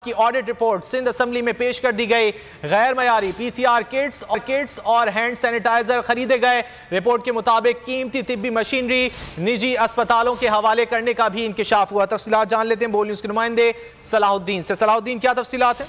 की audit report Sindh assembly में पेश कर दी गई। गैर मयारी पीसीआर किट्स और हैंड सैनिटाइजर खरीदे गए। रिपोर्ट के मुताबिक कीमती तिब्बी मशीनरी निजी अस्पतालों के हवाले करने का भी इंकिशाफ हुआ। तफसीलात जान लेते हैं बोल न्यूज के नुमाइंदे सलाहुद्दीन से। सलाहुद्दीन, क्या तफसीलात है?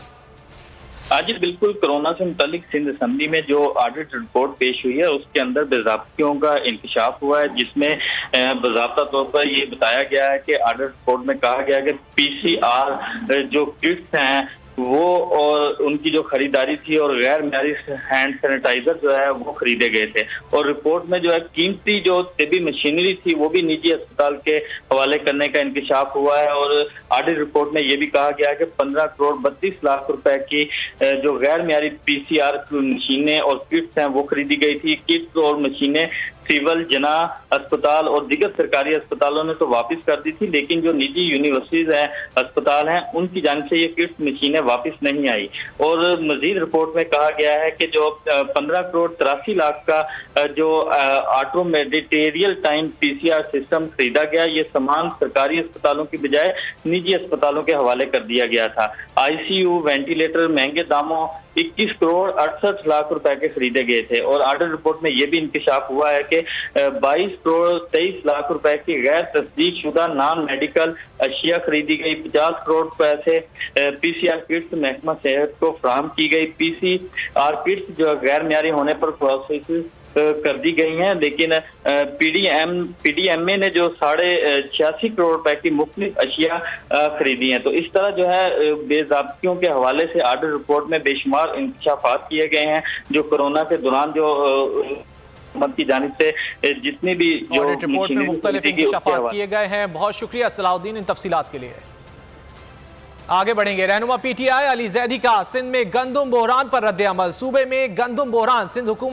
जी बिल्कुल, कोरोना से मुतालिक सिंध असेंबली में जो ऑडिट रिपोर्ट पेश हुई है उसके अंदर बेज़ाब्तियों का इंकशाफ हुआ है, जिसमें बाज़ाब्ता तौर पर ये बताया गया है कि ऑडिट रिपोर्ट में कहा गया है कि पीसीआर जो किट्स हैं वो और उनकी जो खरीदारी थी और गैर मयारी हैंड सैनिटाइजर जो है वो खरीदे गए थे। और रिपोर्ट में जो है कीमती जो तिब्बी मशीनरी थी वो भी निजी अस्पताल के हवाले करने का इंकशाफ हुआ है। और ऑडिट रिपोर्ट में ये भी कहा गया है कि 15 करोड़ 32 लाख रुपए की जो गैर मयारी पीसीआर मशीनें और किट्स हैं वो खरीदी गई थी। किट्स और मशीनें सिविल जना अस्पताल और दीगर सरकारी अस्पतालों ने तो वापस कर दी थी, लेकिन जो निजी यूनिवर्सिटीज हैं, अस्पताल हैं, उनकी जानिब से ये किट्स मशीनें वापस नहीं आई। और मजीद रिपोर्ट में कहा गया है कि जो 15 करोड़ 83 लाख का जो ऑटोमेटिक टाइम पीसीआर सिस्टम खरीदा गया, ये सामान सरकारी अस्पतालों की बजाय निजी अस्पतालों के हवाले कर दिया गया था। आईसीयू वेंटिलेटर महंगे दामों 21 करोड़ 68 लाख रुपए के खरीदे गए थे। और ऑडिट रिपोर्ट में यह भी इंकशाफ हुआ है कि 22 करोड़ 23 लाख रुपए की गैर तस्दीक शुदा नॉन मेडिकल अशिया खरीदी गई। 50 करोड़ रुपए से पीसीआर किट्स महकमा सेहत को फराहम की गई। पीसीआर किट्स जो गैर मयारी होने पर प्रोसेस कर दी गई हैं, लेकिन पीडीएमए ने जो 86 करोड़ रुपए की मुख्तलिफ अशिया खरीदी हैं। तो इस तरह जो है बेज़ाब्तियों के हवाले से ऑडिट रिपोर्ट में बेशुमार इंकशाफात किए गए हैं, जो कोरोना के दौरान जो की जानिब से जितनी भी जो रिपोर्ट में मुख्तलिफ इंकशाफात किए गए हैं। बहुत शुक्रिया सलाहुद्दीन इन तफसीलात के लिए। आगे बढ़ेंगे। रहनुमा पीटीआई अली जैदी का सिंध में गंदुम बहरान पर रद्द अमल। सूबे में गंदुम बहरान सिंध हुकूमत